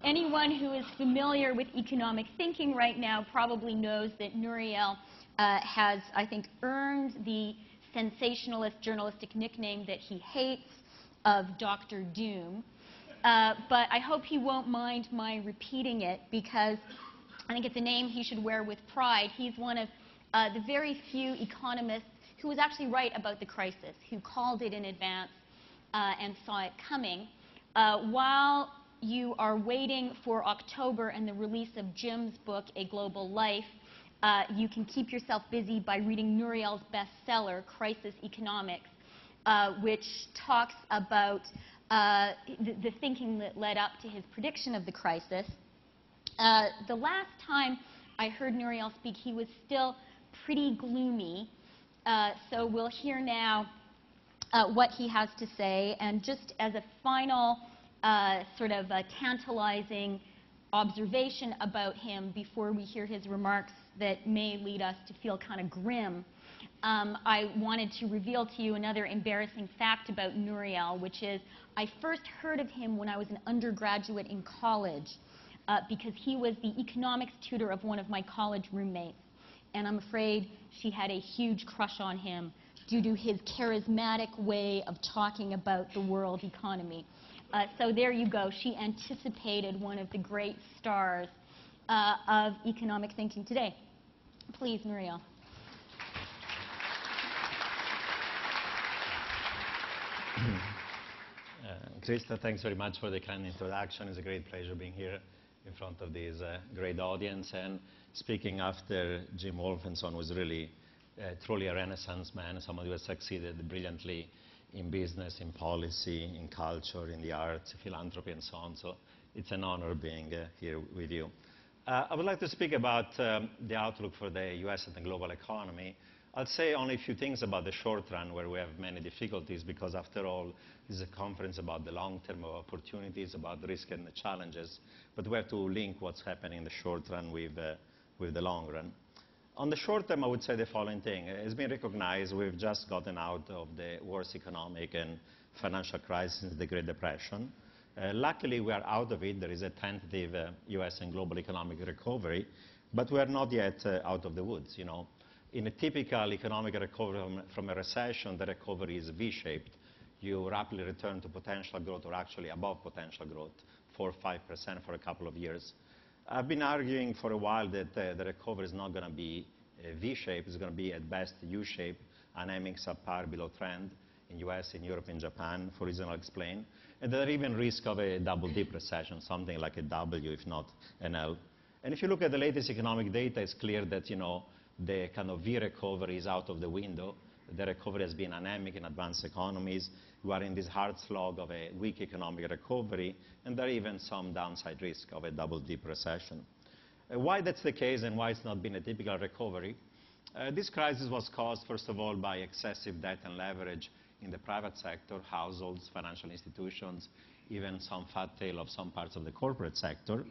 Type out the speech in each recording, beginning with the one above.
Anyone who is familiar with economic thinking right now probably knows that Nouriel has, I think, earned the sensationalist journalistic nickname that he hates of Dr. Doom. But I hope he won't mind my repeating it, because I think it's a name he should wear with pride. He's one of the very few economists who was actually right about the crisis, who called it in advance and saw it coming. While you are waiting for October and the release of Jim's book, A Global Life, you can keep yourself busy by reading Nouriel's bestseller, Crisis Economics, which talks about the thinking that led up to his prediction of the crisis. The last time I heard Nouriel speak, he was still pretty gloomy. So we'll hear now what he has to say. And just as a final sort of tantalizing observation about him before we hear his remarks that may lead us to feel kind of grim, I wanted to reveal to you another embarrassing fact about Nouriel, which is I first heard of him when I was an undergraduate in college because he was the economics tutor of one of my college roommates. And I'm afraid she had a huge crush on him due to his charismatic way of talking about the world economy. So there you go. She anticipated one of the great stars of economic thinking today. Please, Nouriel. Krista, thanks very much for the kind introduction. It's a great pleasure being here in front of this great audience. And speaking after Jim Wolfensohn was really truly a Renaissance man, someone who has succeeded brilliantly in business, in policy, in culture, in the arts, philanthropy, and so on. So it's an honor being here with you. I would like to speak about the outlook for the US and the global economy. I'll say only a few things about the short run, where we have many difficulties, because after all, this is a conference about the long-term opportunities, about the risk and the challenges. But we have to link what's happening in the short run with the long run. On the short term, I would say the following thing. It's been recognized we've just gotten out of the worst economic and financial crisis since the Great Depression. Luckily, we are out of it. There is a tentative US and global economic recovery, but we are not yet out of the woods. You know, in a typical economic recovery from a recession, the recovery is V-shaped. You rapidly return to potential growth, or actually above potential growth, 4 or 5% for a couple of years. I've been arguing for a while that the recovery is not going to be V-shaped. It's going to be at best U-shaped, anemic, subpar, below trend in US, in Europe, in Japan, for reasons I'll explain. And there are even risk of a double-dip recession, something like a W, if not an L. And if you look at the latest economic data, it's clear that, you know, the kind of V recovery is out of the window. The recovery has been anemic in advanced economies. We are in this hard slog of a weak economic recovery, and there are even some downside risk of a double-dip recession. Why that's the case and why it's not been a typical recovery? This crisis was caused, first of all, by excessive debt and leverage in the private sector, households, financial institutions, even some fat tail of some parts of the corporate sector.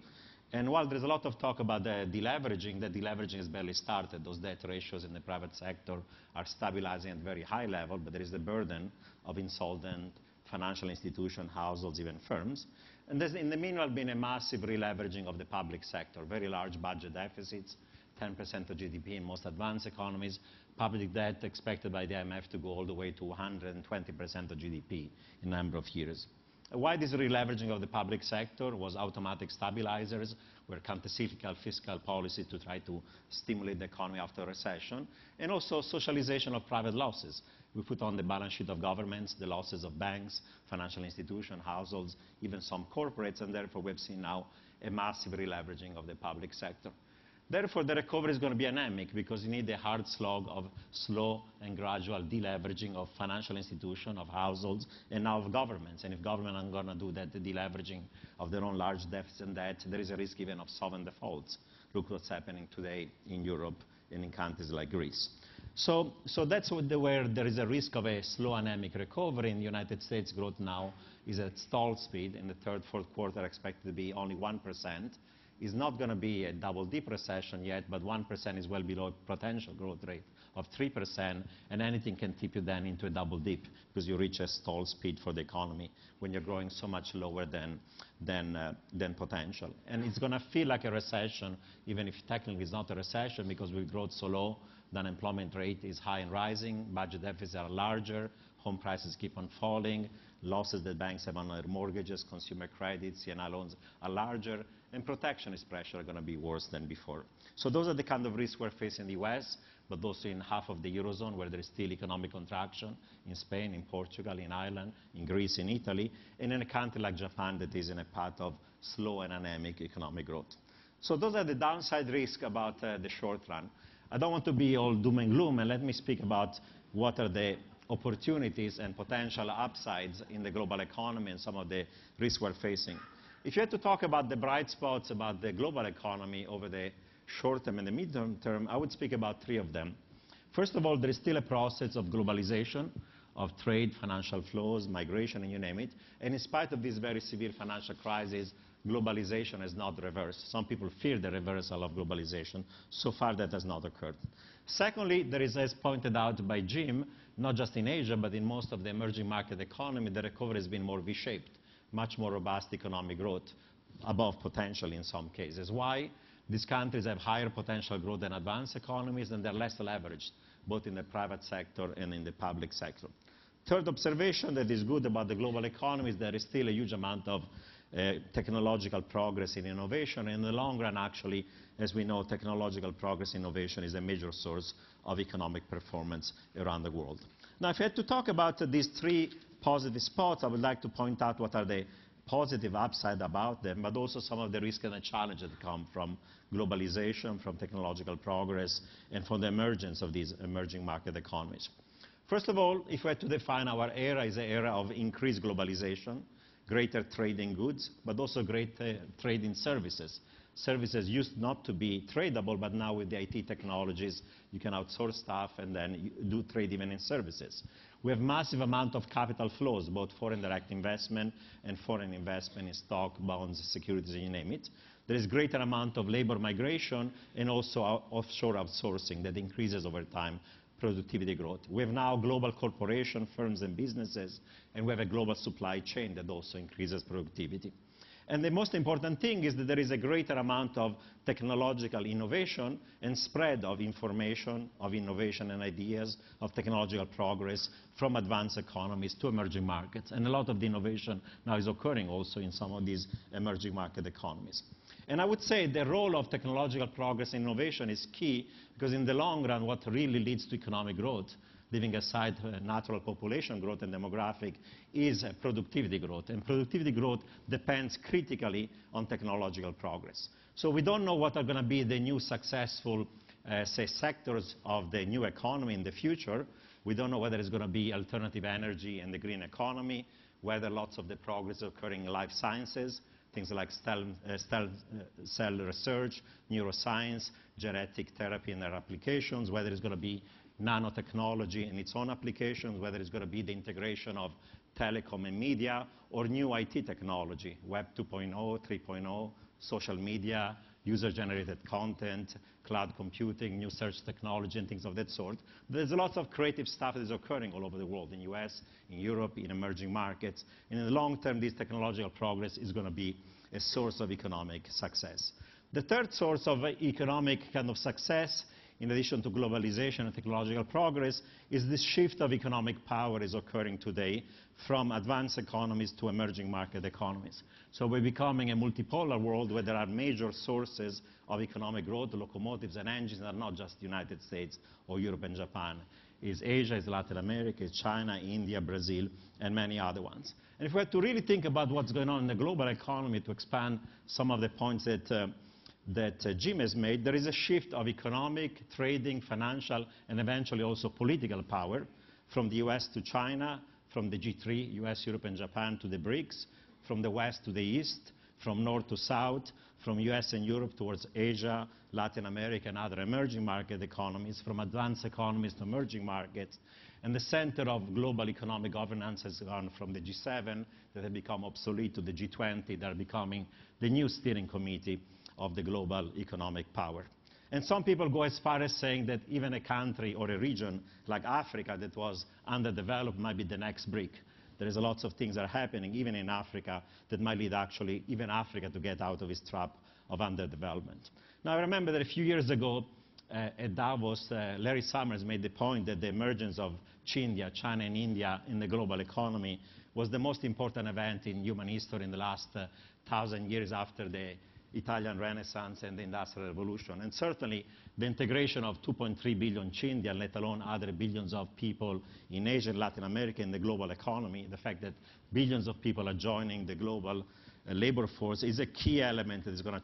And while there's a lot of talk about the deleveraging has barely started. Those debt ratios in the private sector are stabilizing at a very high level, but there is the burden of insolvent financial institutions, households, even firms. And there's, in the meanwhile, been a massive releveraging of the public sector, very large budget deficits, 10% of GDP in most advanced economies, public debt expected by the IMF to go all the way to 120% of GDP in a number of years. Why this releveraging of the public sector was automatic stabilizers, were countercyclical fiscal policy to try to stimulate the economy after a recession, and also socialization of private losses. We put on the balance sheet of governments the losses of banks, financial institutions, households, even some corporates, and therefore we've seen now a massive releveraging of the public sector. Therefore, the recovery is going to be anemic because you need a hard slog of slow and gradual deleveraging of financial institutions, of households, and now of governments. And if governments are going to do that, the deleveraging of their own large deficits and debt, there is a risk even of sovereign defaults. Look what's happening today in Europe and in countries like Greece. So that's where there is a risk of a slow anemic recovery. In the United States, growth now is at stall speed. In the third, fourth quarter, expected to be only 1%. It's not going to be a double-dip recession yet, but 1% is well below potential growth rate of 3%, and anything can tip you then into a double dip because you reach a stall speed for the economy when you're growing so much lower than potential. And it's going to feel like a recession, even if technically it's not a recession, because we've grown so low, the unemployment rate is high and rising, budget deficits are larger, home prices keep on falling, losses that banks have on their mortgages, consumer credit, C&I loans are larger, and protectionist pressure are going to be worse than before. So those are the kind of risks we're facing in the US, but also in half of the Eurozone where there is still economic contraction, in Spain, in Portugal, in Ireland, in Greece, in Italy, and in a country like Japan that is in a path of slow and anemic economic growth. So those are the downside risks about the short run. I don't want to be all doom and gloom, and let me speak about what are the opportunities and potential upsides in the global economy and some of the risks we're facing. If you had to talk about the bright spots about the global economy over the short term and the medium term, I would speak about three of them. First of all, there is still a process of globalization, of trade, financial flows, migration, and you name it. And in spite of this very severe financial crisis, globalization has not reversed. Some people fear the reversal of globalization. So far, that has not occurred. Secondly, there is, as pointed out by Jim, not just in Asia, but in most of the emerging market economy, the recovery has been more V-shaped, much more robust economic growth, above potential in some cases. Why? These countries have higher potential growth than advanced economies, and they're less leveraged, both in the private sector and in the public sector. Third observation that is good about the global economy is there is still a huge amount of technological progress and innovation. In the long run, actually, as we know, technological progress and innovation is a major source of economic performance around the world. Now, if I had to talk about these three positive spots, I would like to point out what are the positive upside about them, but also some of the risks and the challenges that come from globalization, from technological progress, and from the emergence of these emerging market economies. First of all, if we had to define our era, is an era of increased globalization, greater trade in goods, but also greater trade in services. Services used not to be tradable, but now with the IT technologies, you can outsource stuff and then you do trade even in services. We have massive amount of capital flows, both foreign direct investment and foreign investment in stock, bonds, securities, you name it. There is greater amount of labor migration and also offshore outsourcing that increases over time productivity growth. We have now global corporation, firms and businesses, and we have a global supply chain that also increases productivity. And the most important thing is that there is a greater amount of technological innovation and spread of information, of innovation and ideas, of technological progress from advanced economies to emerging markets. And a lot of the innovation now is occurring also in some of these emerging market economies. And I would say the role of technological progress and innovation is key because in the long run, what really leads to economic growth, leaving aside natural population growth and demographic, is productivity growth. And productivity growth depends critically on technological progress. So we don't know what are going to be the new successful, say, sectors of the new economy in the future. We don't know whether it's going to be alternative energy and the green economy, whether lots of the progress is occurring in life sciences, things like cell research, neuroscience, genetic therapy and their applications, whether it's going to be nanotechnology and its own applications, whether it's going to be the integration of telecom and media, or new IT technology, Web 2.0, 3.0, social media, user-generated content, cloud computing, new search technology, and things of that sort. There's lots of creative stuff that is occurring all over the world, in the US, in Europe, in emerging markets. And in the long term, this technological progress is going to be a source of economic success. The third source of economic kind of success, in addition to globalization and technological progress, is this shift of economic power is occurring today from advanced economies to emerging market economies. So we're becoming a multipolar world where there are major sources of economic growth, locomotives and engines that are not just the United States or Europe and Japan. It's Asia, it's Latin America, it's China, India, Brazil, and many other ones. And if we have to really think about what's going on in the global economy, to expand some of the points that Jim has made, there is a shift of economic, trading, financial, and eventually also political power from the US to China, from the G3, US, Europe, and Japan, to the BRICS, from the West to the East, from North to South, from US and Europe towards Asia, Latin America, and other emerging market economies, from advanced economies to emerging markets. And the center of global economic governance has gone from the G7 that have become obsolete to the G20 that are becoming the new steering committee of the global economic power. And some people go as far as saying that even a country or a region like Africa that was underdeveloped might be the next BRIC. There is lots of things that are happening, even in Africa, that might lead actually even Africa to get out of its trap of underdevelopment. Now, I remember that a few years ago at Davos, Larry Summers made the point that the emergence of China and India in the global economy was the most important event in human history in the last 1,000 years after the Italian Renaissance and the Industrial Revolution. And certainly, the integration of 2.3 billion Indians, let alone other billions of people in Asia and Latin America in the global economy, the fact that billions of people are joining the global labor force is a key element that is going to